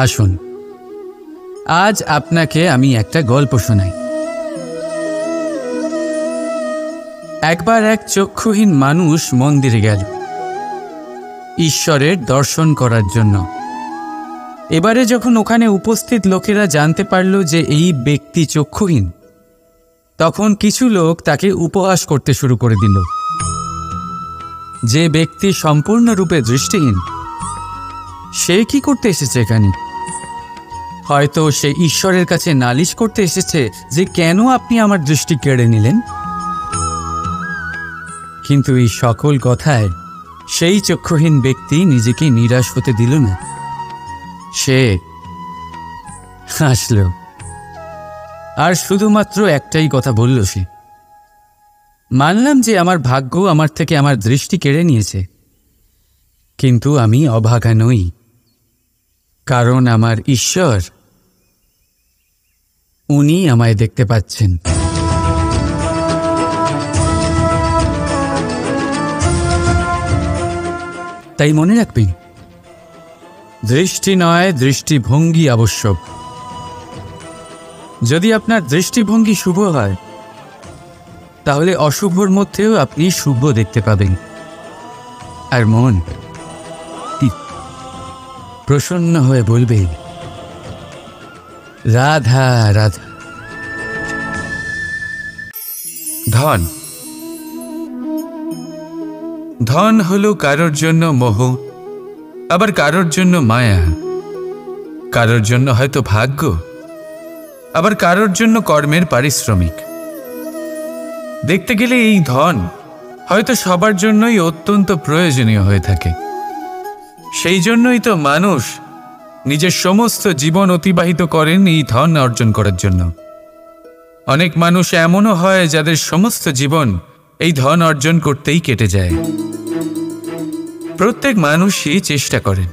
আসুন, আজ আপনাকে আমি একটা গল্প শোনাই। একবার এক চক্ষুহীন মানুষ মন্দিরে গেল ঈশ্বরের দর্শন করার জন্য। এবারে যখন ওখানে উপস্থিত লোকেরা জানতে পারল যে এই ব্যক্তি চক্ষুহীন, তখন কিছু লোক তাকে উপহাস করতে শুরু করে দিল। যে ব্যক্তি সম্পূর্ণরূপে দৃষ্টিহীন, সে কি করতে এসেছে এখানে? হয়তো সে ঈশ্বরের কাছে নালিশ করতে এসেছে যে কেন আপনি আমার দৃষ্টি কেড়ে নিলেন। কিন্তু এই সকল কথায় সেই চক্ষুহীন ব্যক্তি নিজেকে নিরাশ হতে দিল না। সে হাসল আর শুধুমাত্র একটাই কথা বলল সে, মানলাম যে আমার ভাগ্য আমার থেকে আমার দৃষ্টি কেড়ে নিয়েছে, কিন্তু আমি অভাগা নই, কারণ আমার ঈশ্বর, উনি আমায় দেখতে পাচ্ছেন। তাই মনে রাখবেন, দৃষ্টি নয়, দৃষ্টিভঙ্গি আবশ্যক। যদি আপনার দৃষ্টিভঙ্গি শুভ হয়, তাহলে অশুভর মধ্যেও আপনি শুভ দেখতে পাবেন। আর মন প্রসন্ন হয়ে বলবে, রাধা রাধা। ধন ধন হলো কারোর জন্য মোহ, আবার কারোর জন্য মায়া, কারোর জন্য হয়তো ভাগ্য, আবার কারোর জন্য কর্মের পারিশ্রমিক। দেখতে গেলে এই ধন হয়তো সবার জন্যই অত্যন্ত প্রয়োজনীয় হয়ে থাকে। সেই জন্যই তো মানুষ নিজের সমস্ত জীবন অতিবাহিত করেন এই ধন অর্জন করার জন্য। অনেক মানুষ এমনও হয় যাদের সমস্ত জীবন এই ধন অর্জন করতেই কেটে যায়। প্রত্যেক মানুষই চেষ্টা করেন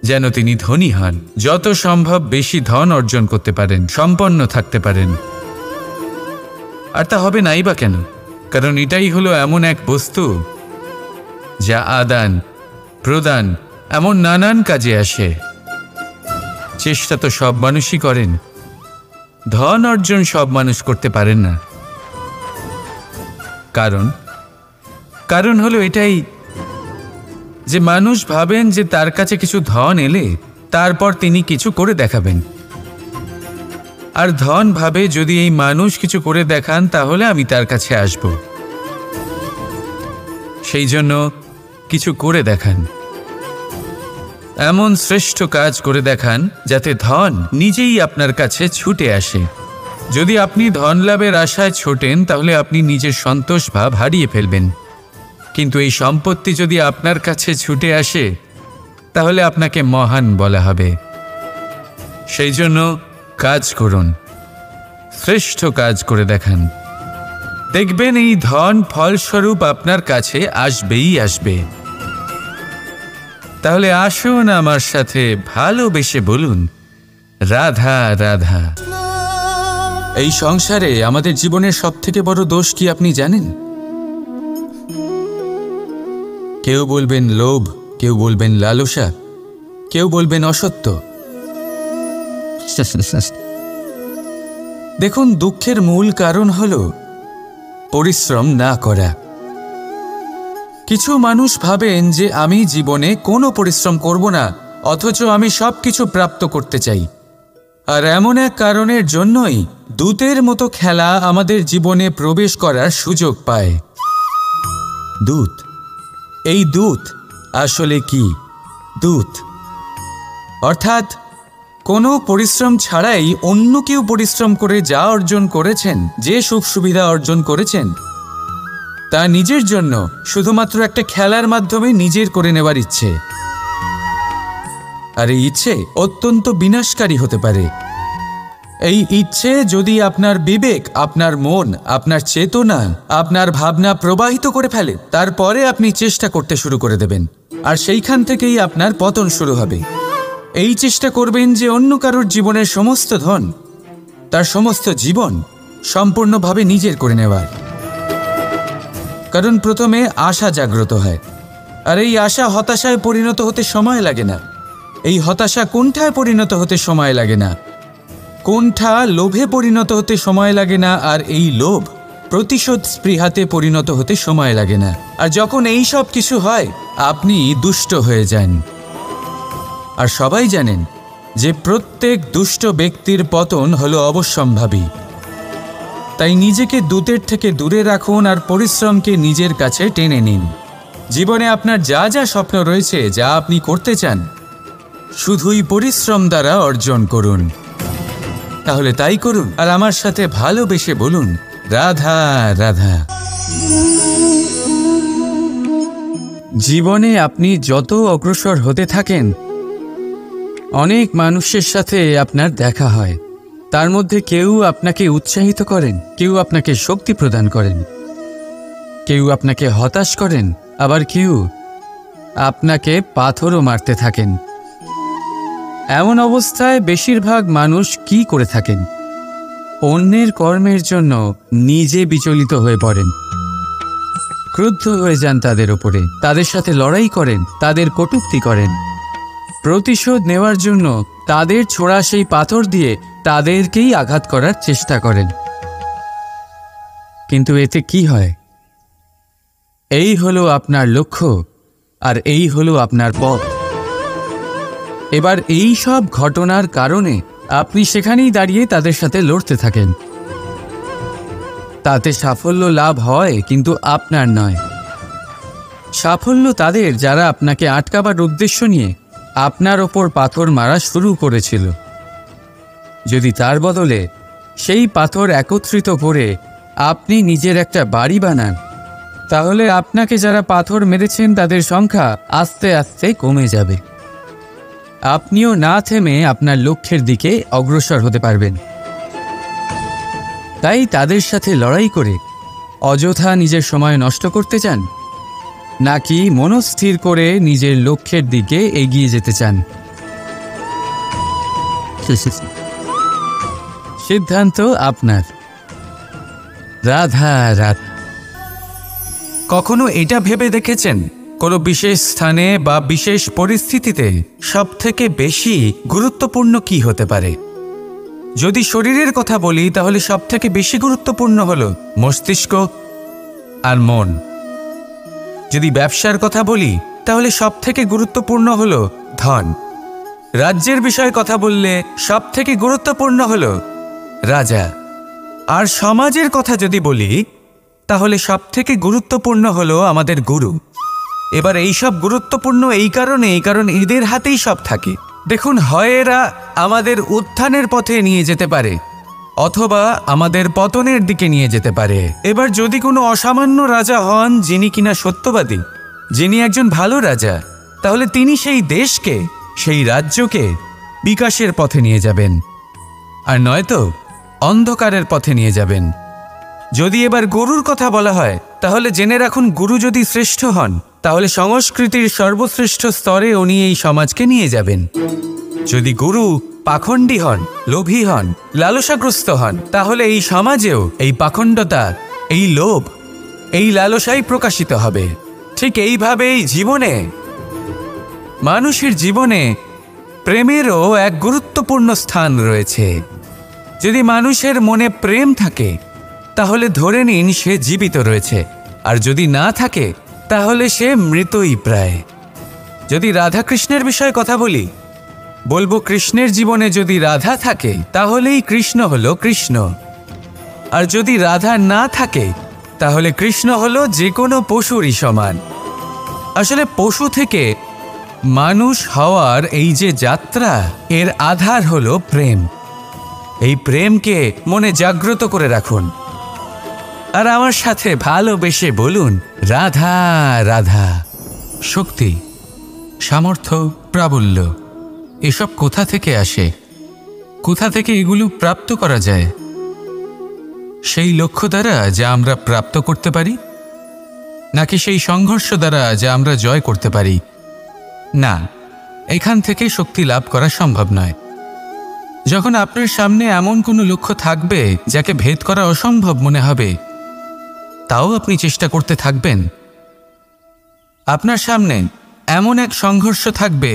যেন তিনি ধনী হন, যত সম্ভব বেশি ধন অর্জন করতে পারেন, সম্পন্ন থাকতে পারেন। আর তা হবে নাই বা কেন? কারণ এটাই হলো এমন এক বস্তু যা আদান প্রদান এমন নানান কাজে আসে। চেষ্টা তো সব মানুষই করেন, ধন অর্জন সব মানুষ করতে পারেন না। কারণ হলো এটাই যে মানুষ ভাবেন যে তার কাছে কিছু ধন এলে তারপর তিনি কিছু করে দেখাবেন, আর ধন ভাবে যদি এই মানুষ কিছু করে দেখান তাহলে আমি তার কাছে আসব। সেই জন্য কিছু করে দেখান, এমন শ্রেষ্ঠ কাজ করে দেখান যাতে ধন নিজেই আপনার কাছে ছুটে আসে। যদি আপনি ধন লাভের আশায় ছোটেন তাহলে আপনি নিজের সন্তোষ ভাব হারিয়ে ফেলবেন। কিন্তু এই সম্পত্তি যদি আপনার কাছে ছুটে আসে তাহলে আপনাকে মহান বলা হবে। সেই জন্য কাজ করুন, শ্রেষ্ঠ কাজ করে দেখান, দেখবেন এই ধন ফলস্বরূপ আপনার কাছে আসবেই আসবে। তাহলে আসুন আমার সাথে ভালোবেসে বলুন, রাধা রাধা। এই সংসারে আমাদের জীবনের সবথেকে বড় দোষ কি আপনি জানেন? কেউ বলবেন লোভ, কেউ বলবেন লালসা, কেউ বলবেন অসত্য। দেখুন, দুঃখের মূল কারণ হলো পরিশ্রম না করা। কিছু মানুষ ভাবেন যে আমি জীবনে কোনো পরিশ্রম করব না, অথচ আমি সবকিছু প্রাপ্ত করতে চাই। আর এমন এক কারণের জন্যই দূতের মতো খেলা আমাদের জীবনে প্রবেশ করার সুযোগ পায়। দূত, এই দূত আসলে কি? দূত অর্থাৎ কোনো পরিশ্রম ছাড়াই অন্য কেউ পরিশ্রম করে যা অর্জন করেছেন, যে সুখ সুবিধা অর্জন করেছেন, তা নিজের জন্য শুধুমাত্র একটা খেলার মাধ্যমে নিজের করে নেবার ইচ্ছে। আর এই ইচ্ছে অত্যন্ত বিনাশকারী হতে পারে। এই ইচ্ছে যদি আপনার বিবেক, আপনার মন, আপনার চেতনা, আপনার ভাবনা প্রবাহিত করে ফেলে, তারপরে আপনি চেষ্টা করতে শুরু করে দেবেন, আর সেইখান থেকেই আপনার পতন শুরু হবে। এই চেষ্টা করবেন যে অন্য কারোর জীবনের সমস্ত ধন, তার সমস্ত জীবন সম্পূর্ণভাবে নিজের করে নেওয়ার। কারণ প্রথমে আশা জাগ্রত হয়, আর এই আশা হতাশায় পরিণত হতে সময় লাগে না। এই হতাশা কোনঠায় পরিণত হতে সময় লাগে না, কোনঠা লোভে পরিণত হতে সময় লাগে না, আর এই লোভ প্রতিশোধ স্পৃহাতে পরিণত হতে সময় লাগে না। আর যখন এই সব কিছু হয় আপনি দুষ্ট হয়ে যান। আর সবাই জানেন যে প্রত্যেক দুষ্ট ব্যক্তির পতন হলো অবশ্যম্ভাবী। তাই নিজেকে দূতের থেকে দূরে রাখুন আর পরিশ্রমকে নিজের কাছে টেনে নিন। জীবনে আপনার যা যা স্বপ্ন রয়েছে, যা আপনি করতে চান, শুধুই পরিশ্রম দ্বারা অর্জন করুন। তাহলে তাই করুন আর আমার সাথে ভালোবেসে বলুন, রাধা রাধা। জীবনে আপনি যত অগ্রসর হতে থাকেন, অনেক মানুষের সাথে আপনার দেখা হয়। তার মধ্যে কেউ আপনাকে উৎসাহিত করেন, কেউ আপনাকে শক্তি প্রদান করেন, কেউ আপনাকে হতাশ করেন, আবার কেউ আপনাকে পাথরও মারতে থাকেন। এমন অবস্থায় বেশিরভাগ মানুষ কি করে থাকেন? অন্যের কর্মের জন্য নিজে বিচলিত হয়ে পড়েন, ক্রুদ্ধ হয়ে যান তাদের ওপরে, তাদের সাথে লড়াই করেন, তাদের কটূক্তি করেন, প্রতিশোধ নেওয়ার জন্য তাদের ছোড়া সেই পাথর দিয়ে তাদেরকেই আঘাত করার চেষ্টা করেন। কিন্তু এতে কি হয়? এই হলো আপনার লক্ষ্য, আর এই হলো আপনার পথ। এবার এই সব ঘটনার কারণে আপনি সেখানেই দাঁড়িয়ে তাদের সাথে লড়তে থাকেন। তাতে সাফল্য লাভ হয়, কিন্তু আপনার নয়। সাফল্য তাদের যারা আপনাকে আটকাবার উদ্দেশ্য নিয়ে আপনার ওপর পাথর মারা শুরু করেছিল। যদি তার বদলে সেই পাথর একত্রিত করে আপনি নিজের একটা বাড়ি বানান, তাহলে আপনাকে যারা পাথর মেরেছেন তাদের সংখ্যা আস্তে আস্তে কমে যাবে। আপনিও না থেমে আপনার লক্ষ্যের দিকে অগ্রসর হতে পারবেন। তাই তাদের সাথে লড়াই করে অযথা নিজের সময় নষ্ট করতে চান, নাকি মনস্থির করে নিজের লক্ষ্যের দিকে এগিয়ে যেতে চান? সিদ্ধান্ত আপনার। রাধা রাধা। কখনো এটা ভেবে দেখেছেন কোনো বিশেষ স্থানে বা বিশেষ পরিস্থিতিতে সবথেকে বেশি গুরুত্বপূর্ণ কি হতে পারে? যদি শরীরের কথা বলি তাহলে সবথেকে বেশি গুরুত্বপূর্ণ হলো মস্তিষ্ক আর মন। যদি ব্যবসার কথা বলি তাহলে সবথেকে গুরুত্বপূর্ণ হলো ধন। রাজ্যের বিষয়ে কথা বললে সবথেকে গুরুত্বপূর্ণ হলো রাজা। আর সমাজের কথা যদি বলি তাহলে সবথেকে গুরুত্বপূর্ণ হলো আমাদের গুরু। এবার এই সব গুরুত্বপূর্ণ কারণ এদের হাতেই সব থাকে। দেখুন, হয় এরা আমাদের উত্থানের পথে নিয়ে যেতে পারে অথবা আমাদের পতনের দিকে নিয়ে যেতে পারে। এবার যদি কোনো অসামান্য রাজা হন যিনি কিনা সত্যবাদী, যিনি একজন ভালো রাজা, তাহলে তিনি সেই দেশকে, সেই রাজ্যকে বিকাশের পথে নিয়ে যাবেন, আর নয়তো অন্ধকারের পথে নিয়ে যাবেন। যদি এবার গুরুর কথা বলা হয় তাহলে জেনে রাখুন, গুরু যদি শ্রেষ্ঠ হন তাহলে সংস্কৃতির সর্বশ্রেষ্ঠ স্তরে উনি এই সমাজকে নিয়ে যাবেন। যদি গুরু পাখণ্ডী হন, লোভী হন, লালসাগ্রস্ত হন, তাহলে এই সমাজেও এই পাখণ্ডতা, এই লোভ, এই লালসাই প্রকাশিত হবে। ঠিক এইভাবেই জীবনে, মানুষের জীবনে প্রেমেরও এক গুরুত্বপূর্ণ স্থান রয়েছে। যদি মানুষের মনে প্রেম থাকে তাহলে ধরে নিন সে জীবিত রয়েছে, আর যদি না থাকে তাহলে সে মৃতই প্রায়। যদি রাধাকৃষ্ণের বিষয়ে কথা বলি, বলবো কৃষ্ণের জীবনে যদি রাধা থাকে তাহলেই কৃষ্ণ হলো কৃষ্ণ, আর যদি রাধা না থাকে তাহলে কৃষ্ণ হলো যে কোনো পশুরই সমান। আসলে পশু থেকে মানুষ হওয়ার এই যে যাত্রা, এর আধার হলো প্রেম। এই প্রেমকে মনে জাগ্রত করে রাখুন আর আমার সাথে ভালোবেসে বলুন, রাধা রাধা। শক্তি, সামর্থ্য, প্রাবল্য এসব কোথা থেকে আসে? কোথা থেকে এগুলো প্রাপ্ত করা যায়? সেই লক্ষ্য দ্বারা যা আমরা প্রাপ্ত করতে পারি, নাকি সেই সংঘর্ষ দ্বারা যা আমরা জয় করতে পারি? না, এখান থেকে শক্তি লাভ করা সম্ভব নয়। যখন আপনার সামনে এমন কোনো লক্ষ্য থাকবে যাকে ভেদ করা অসম্ভব মনে হবে, তাও আপনি চেষ্টা করতে থাকবেন। আপনার সামনে এমন এক সংঘর্ষ থাকবে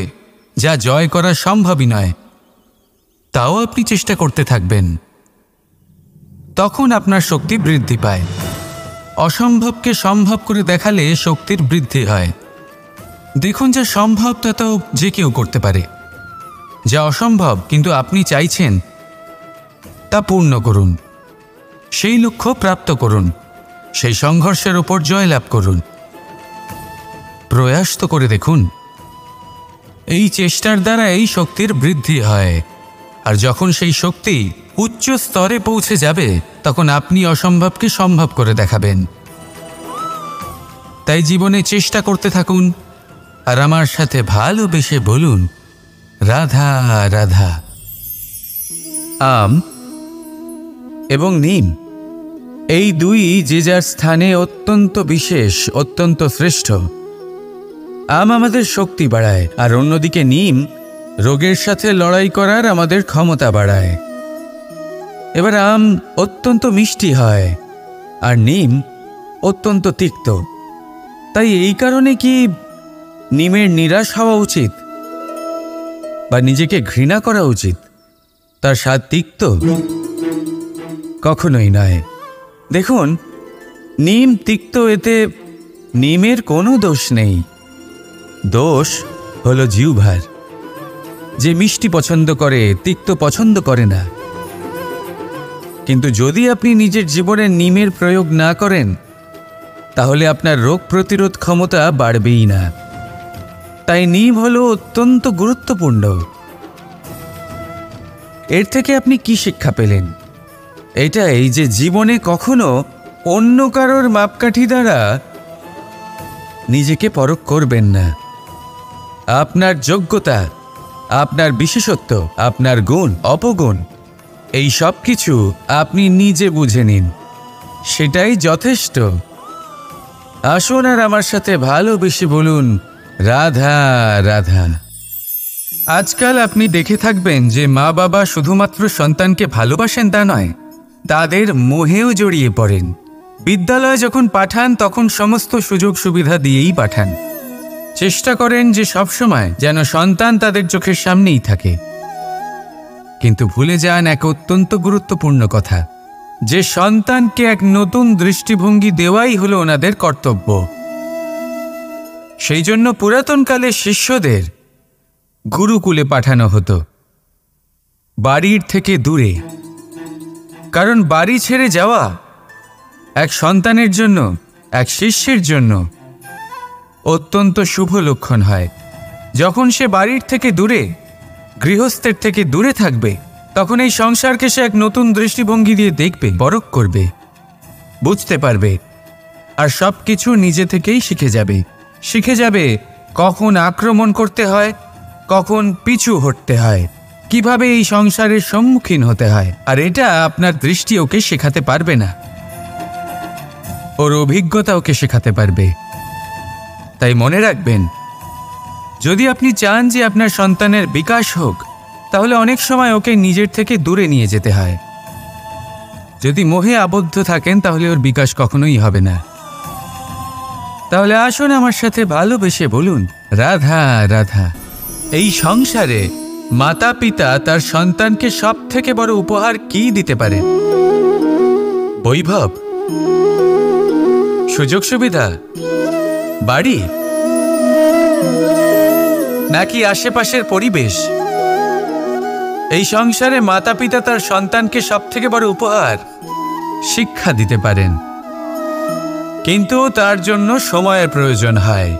যা জয় করা সম্ভবই নয়, তাও আপনি চেষ্টা করতে থাকবেন। তখন আপনার শক্তি বৃদ্ধি পায়। অসম্ভবকে সম্ভব করে দেখালে শক্তির বৃদ্ধি হয়। দেখুন, যা সম্ভব তা তো যে কেউ করতে পারে। যা অসম্ভব কিন্তু আপনি চাইছেন, তা পূর্ণ করুন। সেই লক্ষ্য প্রাপ্ত করুন। সেই সংঘর্ষের উপর জয়লাভ করুন। প্রয়াস তো করে দেখুন। এই চেষ্টার দ্বারা এই শক্তির বৃদ্ধি হয়। আর যখন সেই শক্তি উচ্চ স্তরে পৌঁছে যাবে, তখন আপনি অসম্ভবকে সম্ভব করে দেখাবেন। তাই জীবনে চেষ্টা করতে থাকুন আর আমার সাথে ভালোবেসে বলুন, রাধা রাধা। আম এবং নিম, এই দুই যে যার স্থানে অত্যন্ত বিশেষ, অত্যন্ত শ্রেষ্ঠ। আম আমাদের শক্তি বাড়ায়, আর অন্যদিকে নিম রোগের সাথে লড়াই করার আমাদের ক্ষমতা বাড়ায়। এবার আম অত্যন্ত মিষ্টি হয় আর নিম অত্যন্ত তিক্ত। তাই এই কারণে কি নিমের নিরাশ হওয়া উচিত বা নিজেকে ঘৃণা করা উচিত? তার স্বাদ তিক্ত? কখনোই নয়। দেখুন, নিম তিক্ত, এতে নিমের কোনো দোষ নেই। দোষ হলো জিহ্বার, যে মিষ্টি পছন্দ করে, তিক্ত পছন্দ করে না। কিন্তু যদি আপনি নিজের জীবনে নিমের প্রয়োগ না করেন, তাহলে আপনার রোগ প্রতিরোধ ক্ষমতা বাড়বেই না। তাই নিম হলো অত্যন্ত গুরুত্বপূর্ণ। এর থেকে আপনি কি শিক্ষা পেলেন? এটাই যে জীবনে কখনো অন্য কারোর মাপকাঠি দ্বারা নিজেকে পরখ করবেন না। আপনার যোগ্যতা, আপনার বিশেষত্ব, আপনার গুণ, অপগুণ, এই সব কিছু আপনি নিজে বুঝে নিন। সেটাই যথেষ্ট। আসুন আর আমার সাথে ভালোবেসে বলুন, রাধা রাধা। আজকাল আপনি দেখে থাকবেন যে মা বাবা শুধুমাত্র সন্তানকে ভালোবাসেন তা নয়, তাদের মোহেও জড়িয়ে পড়েন। বিদ্যালয়ে যখন পাঠান তখন সমস্ত সুযোগ সুবিধা দিয়েই পাঠান। চেষ্টা করেন যে সবসময় যেন সন্তান তাদের চোখের সামনেই থাকে। কিন্তু ভুলে যান এক অত্যন্ত গুরুত্বপূর্ণ কথা, যে সন্তানকে এক নতুন দৃষ্টিভঙ্গি দেওয়াই হলো ওনাদের কর্তব্য। সেই জন্য পুরাতনকালে শিষ্যদের গুরুকুলে পাঠানো হতো, বাড়ির থেকে দূরে। কারণ বাড়ি ছেড়ে যাওয়া এক সন্তানের জন্য, এক শিষ্যের জন্য অত্যন্ত শুভ লক্ষণ হয়। যখন সে বাড়ির থেকে দূরে, গৃহস্থের থেকে দূরে থাকবে, তখন এই সংসারকে সে এক নতুন দৃষ্টিভঙ্গি দিয়ে দেখবে, পরখ করবে, বুঝতে পারবে, আর সব কিছু নিজে থেকেই শিখে যাবে কখন আক্রমণ করতে হয়, কখন পিছু হটতে হয়, কিভাবে এই সংসারের সম্মুখীন হতে হয়। আর এটা আপনার দৃষ্টি ওকে শেখাতে পারবে না, ওর অভিজ্ঞতা ওকে শেখাতে পারবে। তাই মনে রাখবেন, যদি আপনি চান যে আপনার সন্তানের বিকাশ হোক, তাহলে অনেক সময় ওকে নিজের থেকে দূরে নিয়ে যেতে হয়। যদি মোহে আবদ্ধ থাকেন, তাহলে ওর বিকাশ কখনোই হবে না। তাহলে আসুন আমার সাথে ভালোবেসে বলুন, রাধা রাধা। এই সংসারে মাতা পিতা তার সন্তানকে সব থেকে বড় উপহার কি দিতে পারে? বৈভব, সুযোগ সুবিধা, বাড়ি, নাকি আশেপাশের পরিবেশ? এই সংসারে মাতা পিতা তার সন্তানকে সব থেকে বড় উপহার শিক্ষা দিতে পারেন, কিন্তু তার জন্য সময়ের প্রয়োজন হয়।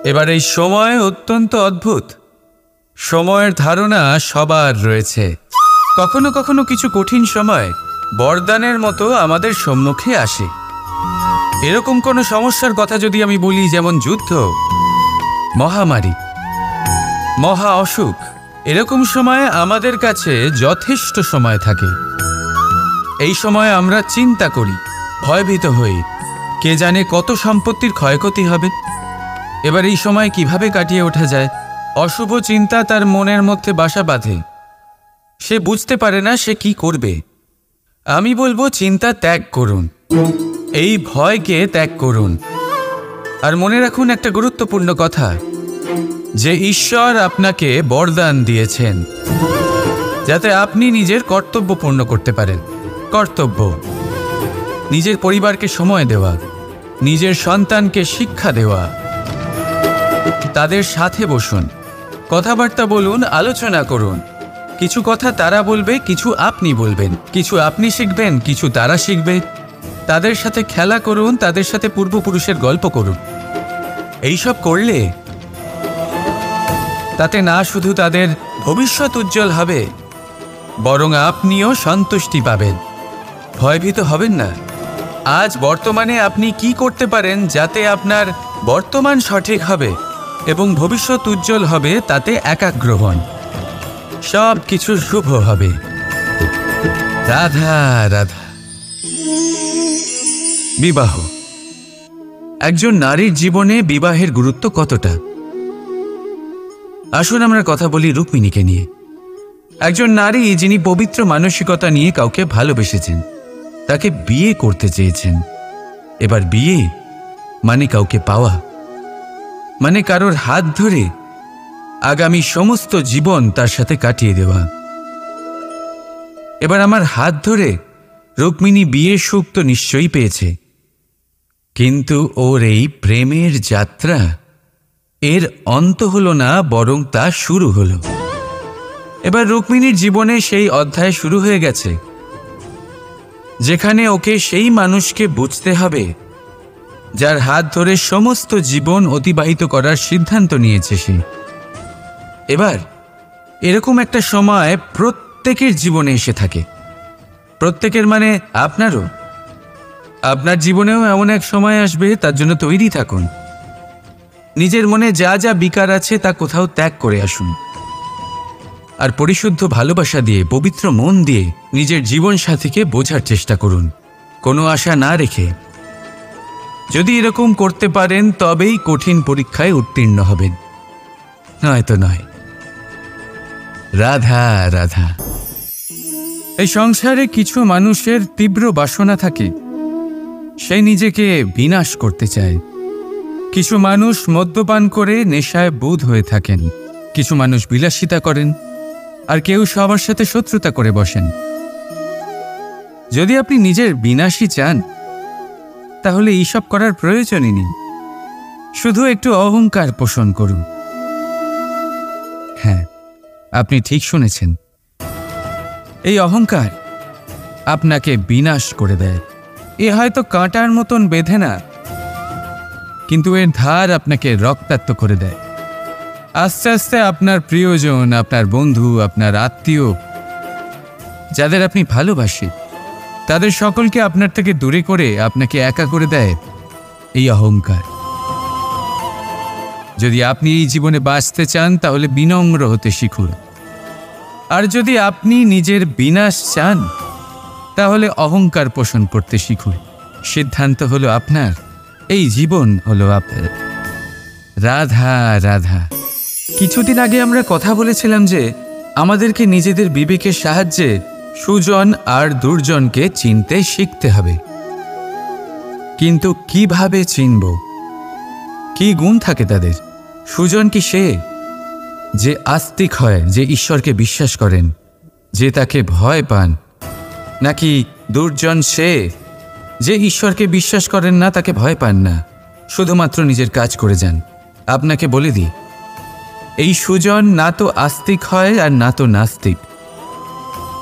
এবার এই সময় অত্যন্ত অদ্ভুত। সময়ের ধারণা সবার রয়েছে। কখনো কখনো কিছু কঠিন সময় বরদানের মতো আমাদের সম্মুখে আসে। এরকম কোনো সমস্যার কথা যদি আমি বলি, যেমন যুদ্ধ, মহামারী, মহা অসুখ, এরকম সময় আমাদের কাছে যথেষ্ট সময় থাকে। এই সময় আমরা চিন্তা করি, ভয়ভীত হই, কে জানে কত সম্পত্তির ক্ষয়ক্ষতি হবে। এবার এই সময় কিভাবে কাটিয়ে ওঠা যায়? অশুভ চিন্তা তার মনের মধ্যে বাসা বাঁধে, সে বুঝতে পারে না সে কি করবে। আমি বলবো, চিন্তা ত্যাগ করুন, এই ভয়কে ত্যাগ করুন। আর মনে রাখুন একটা গুরুত্বপূর্ণ কথা, যে ঈশ্বর আপনাকে বরদান দিয়েছেন যাতে আপনি নিজের কর্তব্য পূর্ণ করতে পারেন। কর্তব্য, নিজের পরিবারকে সময় দেওয়া, নিজের সন্তানকে শিক্ষা দেওয়া, তাদের সাথে বসুন, কথাবার্তা বলুন, আলোচনা করুন। কিছু কথা তারা বলবে, কিছু আপনি বলবেন, কিছু আপনি শিখবেন, কিছু তারা শিখবে। তাদের সাথে খেলা করুন, তাদের সাথে পূর্বপুরুষের গল্প করুন। এইসব করলে তাতে না শুধু তাদের ভবিষ্যৎ উজ্জ্বল হবে, বরং আপনিও সন্তুষ্টি পাবেন। ভয়ভীত হবেন না। আজ বর্তমানে আপনি কি করতে পারেন যাতে আপনার বর্তমান সঠিক হবে এবং ভবিষ্যৎ উজ্জ্বল হবে, তাতে একাগ্র হন। সব কিছু শুভ হবে। রাধা রাধা। বিবাহ। একজন নারীর জীবনে বিবাহের গুরুত্ব কতটা? আসুন আমরা কথা বলি রুক্মিণীকে নিয়ে। একজন নারী যিনি পবিত্র মানসিকতা নিয়ে কাউকে ভালোবেসেছেন, তাকে বিয়ে করতে চেয়েছেন। এবার বিয়ে মানে কাউকে পাওয়া, মানে কারোর হাত ধরে আগামী সমস্ত জীবন তার সাথে কাটিয়ে দেওয়া। এবার আমার হাত ধরে রুক্মিণী বিয়ের সুখ তো নিশ্চয়ই পেয়েছে, কিন্তু ওর এই প্রেমের যাত্রা এর অন্ত হলো না, বরং তা শুরু হলো। এবার রুক্মিণীর জীবনে সেই অধ্যায় শুরু হয়ে গেছে যেখানে ওকে সেই মানুষকে বুঝতে হবে যার হাত ধরে সমস্ত জীবন অতিবাহিত করার সিদ্ধান্ত নিয়েছে সে। এবার এরকম একটা সময় প্রত্যেকের জীবনে এসে থাকে। প্রত্যেকের মানে আপনারও। আপনার জীবনেও এমন এক সময় আসবে, তার জন্য তৈরি থাকুন। নিজের মনে যা যা বিকার আছে তা কোথাও ত্যাগ করে আসুন, আর পরিশুদ্ধ ভালোবাসা দিয়ে, পবিত্র মন দিয়ে নিজের জীবন সাথীকে বোঝার চেষ্টা করুন, কোনো আশা না রেখে। যদি এরকম করতে পারেন তবেই কঠিন পরীক্ষায় উত্তীর্ণ হবেন, নয়তো নয়। রাধা রাধা। এই সংসারে কিছু মানুষের তীব্র বাসনা থাকে, সে নিজেকে বিনাশ করতে চায়। কিছু মানুষ মদ্যপান করে নেশায় বুঁদ হয়ে থাকেন, কিছু মানুষ বিলাসিতা করেন, আর কেউ সবার সাথে শত্রুতা করে বসেন। যদি আপনি নিজের বিনাশই চান তাহলে এইসব করার প্রয়োজনই নেই। শুধু একটু অহংকার পোষণ করুন। হ্যাঁ, আপনি ঠিক শুনেছেন, এই অহংকার আপনাকে বিনাশ করে দেয়। এ হয়তো কাঁটার মতন বেঁধে না, কিন্তু এর ধার আপনাকে রক্তাক্ত করে দেয়। আস্তে আস্তে আপনার প্রিয়জন, আপনার বন্ধু, আপনার আত্মীয়, যাদের আপনি ভালোবাসেন, তাদের সকলকে আপনার থেকে দূরে করে আপনাকে একা করে দেয় এই অহংকার। যদি আপনি এই জীবনে বাঁচতে চান তাহলে বিনম্র হতে শিখুন, আর যদি আপনি নিজের বিনাশ চান তাহলে অহংকার পোষণ করতে শিখুন। সিদ্ধান্ত হলো আপনার, এই জীবন হলো আপনার। রাধা রাধা। কিছুদিন আগে আমরা কথা বলেছিলাম যে আমাদেরকে নিজেদের বিবেকের সাহায্যে সুজন আর দুর্জনকে চিনতে শিখতে হবে। কিন্তু কিভাবে চিনব? কি গুণ থাকে তাদের? সুজন কি সে যে আস্তিক হয়, যে ঈশ্বরকে বিশ্বাস করেন, যে তাকে ভয় পান? নাকি দুর্জন সে যে ঈশ্বরকে বিশ্বাস করেন না, তাকে ভয় পান না, শুধুমাত্র নিজের কাজ করে যান? আপনাকে বলে দিই, এই সুজন না তো আস্তিক হয় আর না তো নাস্তিক,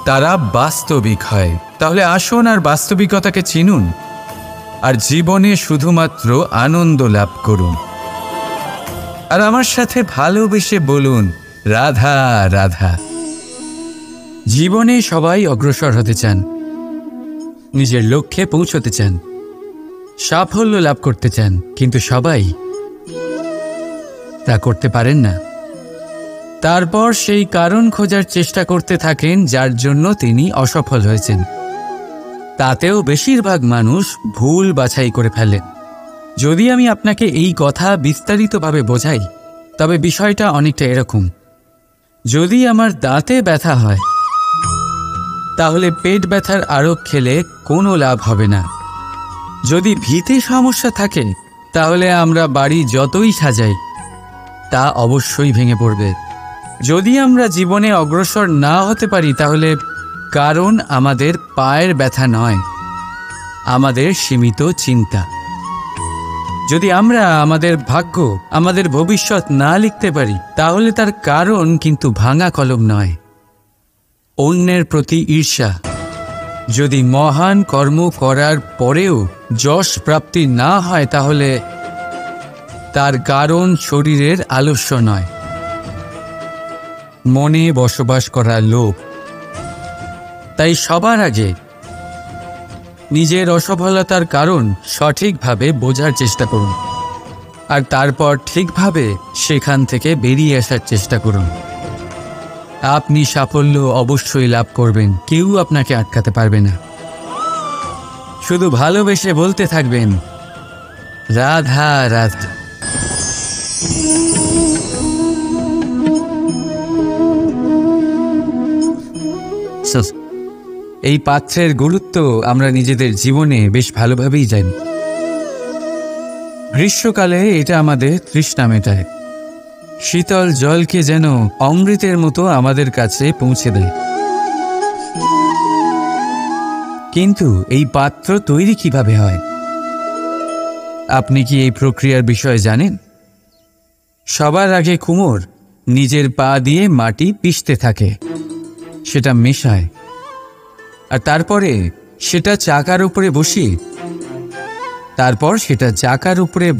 তারা বাস্তবিক হয়। তাহলে আসুন আর বাস্তবিকতাকে চিনুন, আর জীবনে শুধুমাত্র আনন্দ লাভ করুন। আর আমার সাথে ভালোবেসে বলুন রাধা রাধা। জীবনে সবাই অগ্রসর হতে চান, নিজের লক্ষ্যে পৌঁছতে চান, সাফল্য লাভ করতে চান, কিন্তু সবাই তা করতে পারেন না। তারপর সেই কারণ খোঁজার চেষ্টা করতে থাকেন যার জন্য তিনি অসফল হয়েছেন। তাতেও বেশিরভাগ মানুষ ভুল বাছাই করে ফেলেন। যদি আমি আপনাকে এই কথা বিস্তারিতভাবে বোঝাই তবে বিষয়টা অনেকটা এরকম: যদি আমার দাঁতে ব্যথা হয় তাহলে পেট ব্যথার আরোগ খেলে কোনো লাভ হবে না। যদি ভিতে সমস্যা থাকে তাহলে আমরা বাড়ি যতই সাজাই তা অবশ্যই ভেঙে পড়বে। যদি আমরা জীবনে অগ্রসর না হতে পারি তাহলে কারণ আমাদের পায়ের ব্যথা নয়, আমাদের সীমিত চিন্তা। যদি আমরা আমাদের ভাগ্য, আমাদের ভবিষ্যৎ না লিখতে পারি তাহলে তার কারণ কিন্তু ভাঙা কলম নয়, অন্যের প্রতি ঈর্ষা। যদি মহান কর্ম করার পরেও যশ প্রাপ্তি না হয় তাহলে তার কারণ শরীরের আলস্য নয়, মনে বসবাস করা লোভ। তাই সবার আগে নিজের অসফলতার কারণ সঠিকভাবে বোঝার চেষ্টা করুন, আর তারপর ঠিকভাবে সেখান থেকে বেরিয়ে আসার চেষ্টা করুন। আপনি সাফল্য অবশ্যই লাভ করবেন, কেউ আপনাকে আটকাতে পারবে না। শুধু ভালোবেসে বলতে থাকবেন, রাধা রাধা। এই পাত্রের গুরুত্ব আমরা নিজেদের জীবনে বেশ ভালোভাবেই জানি। গ্রীষ্মকালে এটা আমাদের তৃষ্ণা মেটায়, শীতল জলকে যেন অমৃতের মতো আমাদের কাছে পৌঁছে দেয়। কিন্তু এই পাত্র তৈরি কিভাবে হয়? আপনি কি এই প্রক্রিয়ার বিষয়ে জানেন? সবার আগে কুমোর নিজের পা দিয়ে মাটি পিষতে থাকে, সেটা মেশায়, আর তারপরে সেটা চাকার উপরে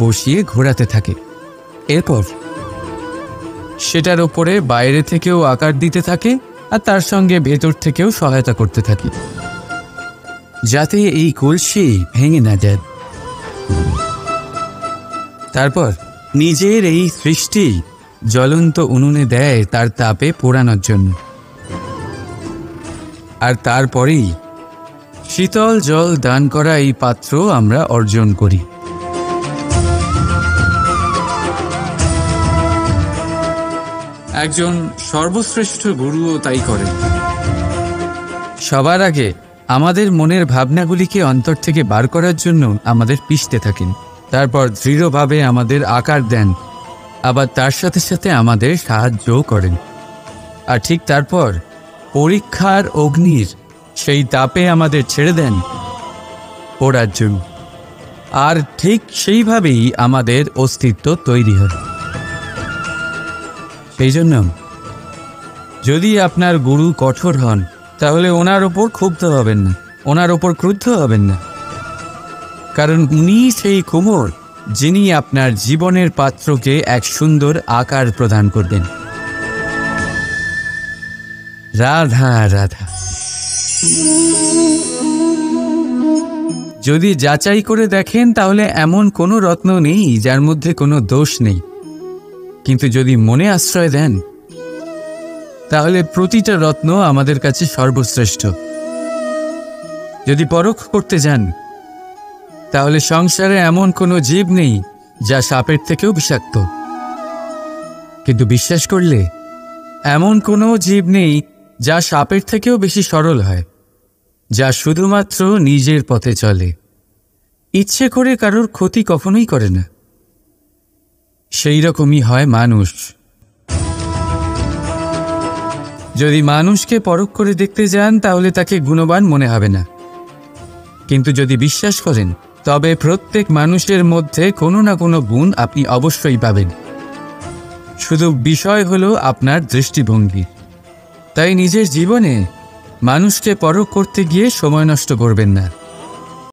বসিয়ে ঘোরাতে থাকে। এরপর সেটার উপরে বাইরে থেকেও আকার দিতে থাকে আর তার সঙ্গে ভেতর থেকেও সহায়তা করতে থাকে, যাতে এই কলসি ভেঙে না যায়। তারপর নিজের এই সৃষ্টি জ্বলন্ত উনুনে দেয় তার তাপে পোড়ানোর জন্য, আর তারপরেই শীতল জল দান করা এই পাত্র আমরা অর্জন করি। একজন সর্বশ্রেষ্ঠ গুরুও তাই করেন। সবার আগে আমাদের মনের ভাবনাগুলিকে অন্তর থেকে বার করার জন্য আমাদের পিষতে থাকেন, তারপর দৃঢ়ভাবে আমাদের আকার দেন, আবার তার সাথে সাথে আমাদের সাহায্যও করেন। আর ঠিক তারপর পরীক্ষার অগ্নির সেই তাপে আমাদের ছেড়ে দেন পোড়ার জন্য, আর ঠিক সেইভাবেই আমাদের অস্তিত্ব তৈরি হয়। সেই জন্য যদি আপনার গুরু কঠোর হন তাহলে ওনার ওপর ক্ষুব্ধ হবেন না, ওনার ওপর ক্রুদ্ধ হবেন না, কারণ উনি সেই কুমোর যিনি আপনার জীবনের পাত্রকে এক সুন্দর আকার প্রদান করবেন। রাধা রাধা। যদি যাচাই করে দেখেন তাহলে এমন কোনো রত্ন নেই যার মধ্যে কোনো দোষ নেই, কিন্তু যদি মনে আশ্রয় দেন তাহলে প্রতিটা রত্ন আমাদের কাছে সর্বশ্রেষ্ঠ। যদি পরখ করতে যান তাহলে সংসারে এমন কোনো জীব নেই যা সাপের থেকেও বিষাক্ত, কিন্তু বিশ্বাস করলে এমন কোনো জীব নেই যা সাপের থেকেও বেশি সরল হয়, যা শুধুমাত্র নিজের পথে চলে, ইচ্ছে করে কারোর ক্ষতি কখনোই করে না। সেই রকমই হয় মানুষ। যদি মানুষকে পরখ করে দেখতে যান তাহলে তাকে গুণবান মনে হবে না, কিন্তু যদি বিশ্বাস করেন তবে প্রত্যেক মানুষের মধ্যে কোনো না কোনো গুণ আপনি অবশ্যই পাবেন। শুধু বিষয় হলো আপনার দৃষ্টিভঙ্গি। তাই নিজের জীবনে মানুষকে পরখ করতে গিয়ে সময় নষ্ট করবেন না।